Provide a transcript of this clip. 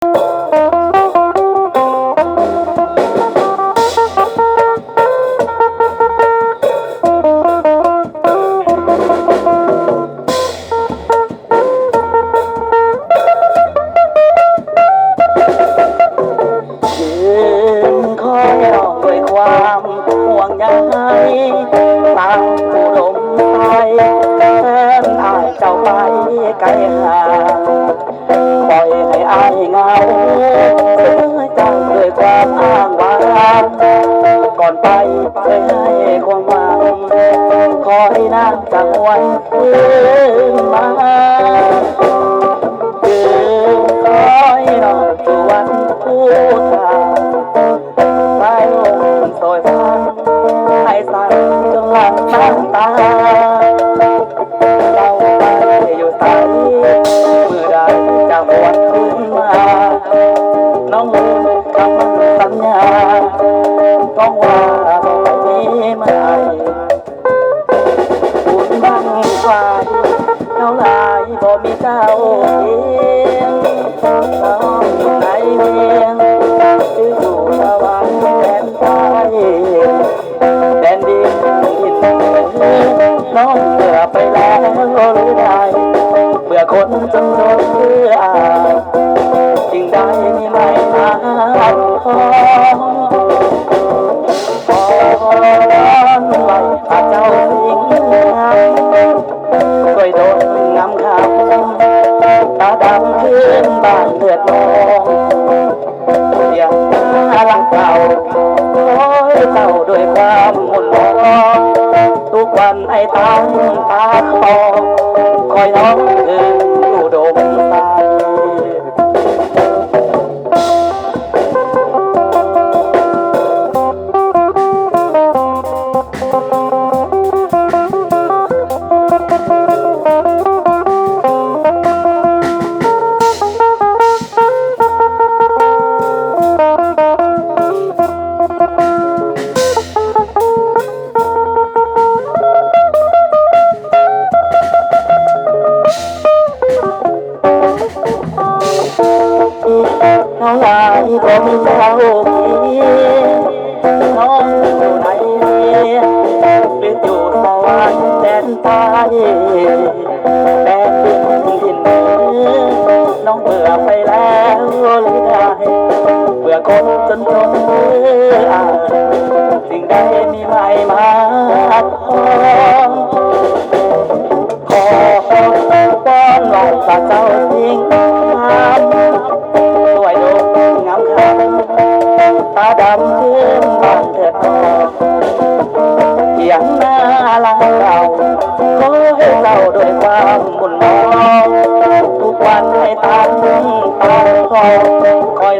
ความห่วงใยตามผู้ลมไปแทนอายเจ้าไปไกลห่างปล่อยให้อายเหงาเสียใจด้วยความอ้างว้างก่อนไปเคยให้ความหวังคอยน้ำจากวันคืนมาคืนคอยนอนสู่วันผู้ทางสายลมโสยพันให้สั่นจนหลังน้ำตาเราไปอยู่ใต้เมื่อใดจะหวนคืนมาน้องลืมคำมั่นสัญญาต้องว่าบอกไปนี้เมื่อไหร่บุญบังไฟเท่าไรบ่มีเจ้าเคียงน้องอยู่ไหนเพียงชื่ออยู่สวรรค์แดนใต้แดนดินหินน้องเบื่อไปแล้วหรือไดเบื่อคนจนจนเพื่ออายจึงได้มีไม่มาขอไว้พระเจ้าสิงห์ช่วยโดนงำคำตาดำขึ้นบ้านเลือดนองเสียงรักเก่าคอยเต่าด้วยความมุ่นมองทุกวันไอ้ตั้งตาคอคอยน้องคืนอยู่ดงใสเท่าไรก็มีเจ้าเคียงน้องอยู่ไหนหรืออยู่สวรรค์แดนใต้แดนดินถิ่นน้องเบื่อไปแล้วหรือไงเบื่อคนจนจนเมื่ออายสิ่งใดมีไม่มาขอป้อนไว้ฝากเจ้าสิ่งช่วยดูงามคำตาดำขึ้นบ้านเถิดพอเขียงหน้าลังเก่าขอให้เจ้าด้วยความมุ่นมองทุกวันให้ตั้งตาคอย